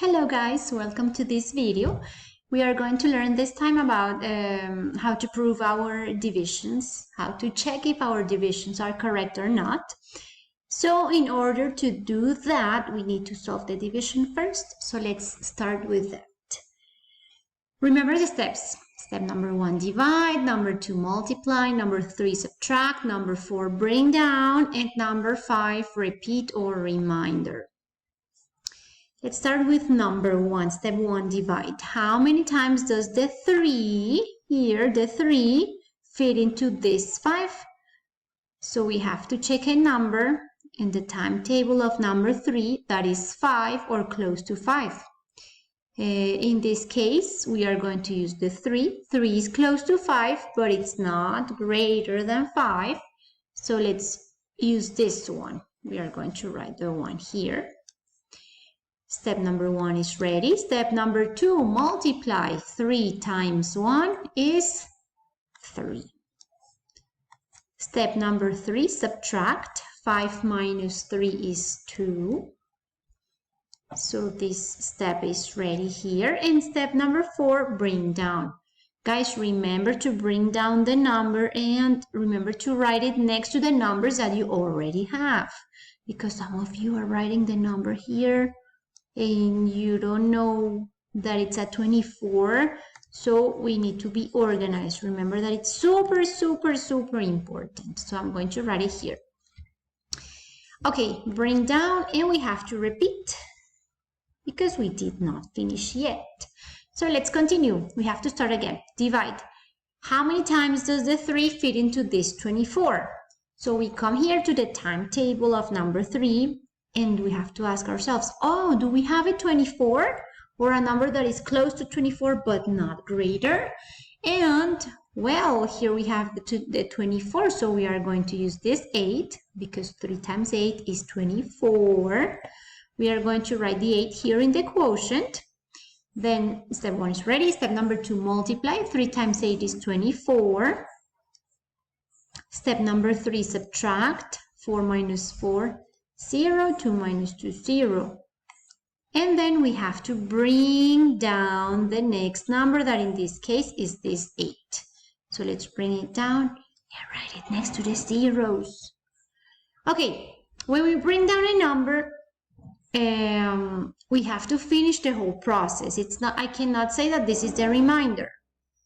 Hello guys, welcome to this video. We are going to learn this time about how to prove our divisions, how to check if our divisions are correct or not. So in order to do that, we need to solve the division first. So let's start with that. Remember the steps. Step number 1, divide. Number 2, multiply. Number 3, subtract. Number 4, bring down. And number 5, repeat or reminder. Let's start with number 1, step 1, divide. How many times does the 3 here, the 3, fit into this 5? So we have to check a number in the timetable of number 3 that is 5 or close to 5. In this case, we are going to use the 3. 3 is close to 5, but it's not greater than 5. So let's use this one. We are going to write the 1 here. Step number 1 is ready. Step number 2, multiply. 3 times 1 is 3. Step number 3, subtract. 5 minus 3 is 2. So this step is ready here. And step number 4, bring down. Guys, remember to bring down the number and remember to write it next to the numbers that you already have. Because some of you are writing the number here and you don't know that it's at 24, so we need to be organized. Remember that it's super important. So I'm going to write it here. Okay, bring down, and we have to repeat because we did not finish yet. So let's continue. We have to start again. Divide. How many times does the 3 fit into this 24? So we come here to the timetable of number 3. And we have to ask ourselves, oh, do we have a 24 or a number that is close to 24 but not greater? And well, here we have the 24, so we are going to use this 8 because 3 times 8 is 24. We are going to write the 8 here in the quotient. Then step 1 is ready. Step number 2, multiply. 3 times 8 is 24. Step number 3, subtract. 4 minus 4. 0, 2 minus 2, 0. And then we have to bring down the next number that in this case is this 8. So let's bring it down and write it next to the zeros. Okay, when we bring down a number, we have to finish the whole process. I cannot say that this is the remainder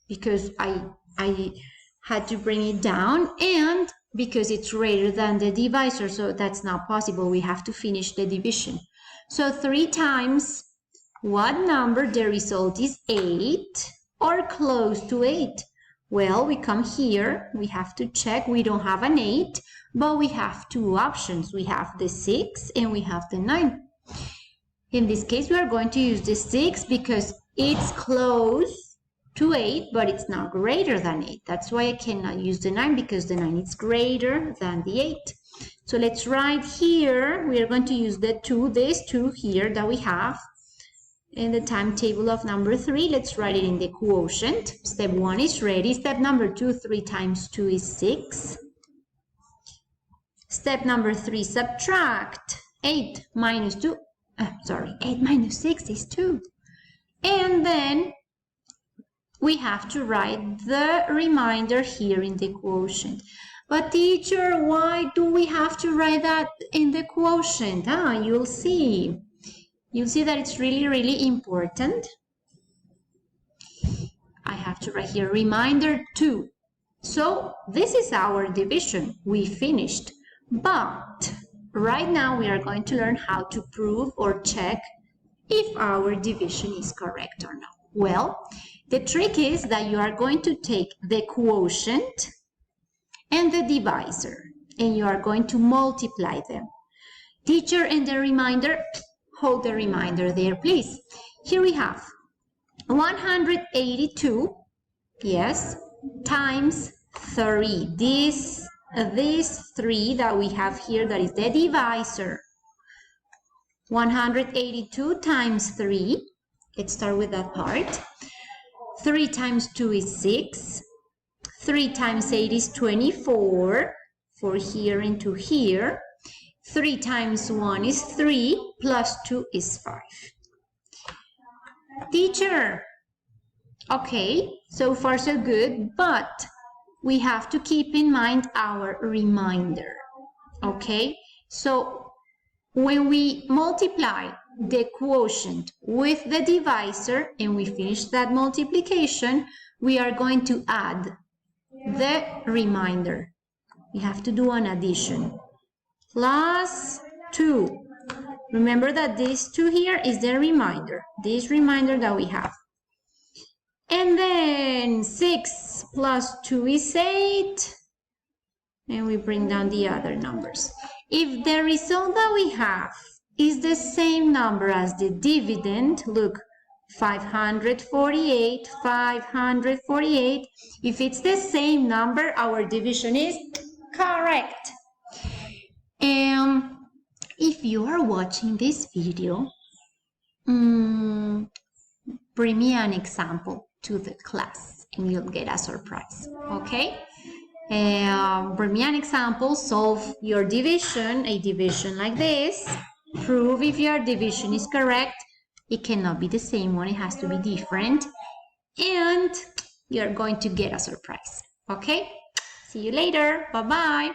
because I had to bring it down and because it's greater than the divisor, so that's not possible. We have to finish the division. So 3 times what number? The result is 8 or close to 8. Well, we come here, we have to check. We don't have an 8, but we have 2 options. We have the 6 and we have the 9. In this case, we are going to use the 6 because it's close to 8, but it's not greater than 8. That's why I cannot use the 9 because the 9 is greater than the 8. So let's write here, we are going to use the 2, this 2 here that we have in the timetable of number 3. Let's write it in the quotient. Step 1 is ready. Step number 2, 3 times 2 is 6. Step number 3, subtract. 8 minus 6 is 2. And then we have to write the remainder here in the quotient. But teacher, why do we have to write that in the quotient? You'll see. You'll see that it's really important. I have to write here remainder 2. So this is our division. We finished. But right now we are going to learn how to prove or check if our division is correct or not. Well, the trick is that you are going to take the quotient and the divisor and you are going to multiply them. Teacher, and the remainder, hold the remainder there, please. Here we have 182, yes, times 3. This 3 that we have here, that is the divisor. 182 times 3. Let's start with that part. 3 times 2 is 6. 3 times 8 is 24. For here into here. 3 times 1 is 3. Plus 2 is 5. Teacher. Okay, so far so good, but we have to keep in mind our reminder. Okay, so when we multiply the quotient with the divisor and we finish that multiplication, we are going to add the remainder. We have to do an addition. Plus 2. Remember that this 2 here is the remainder, this remainder that we have. And then 6 plus 2 is 8. And we bring down the other numbers. If the result that we have is the same number as the dividend, look, 548, 548. If it's the same number, our division is correct. And if you are watching this video, bring me an example to the class and you'll get a surprise, okay? Bring me an example, solve your division, a division like this, prove if your division is correct. It cannot be the same one, it has to be different, and you're going to get a surprise, okay? See you later, bye-bye.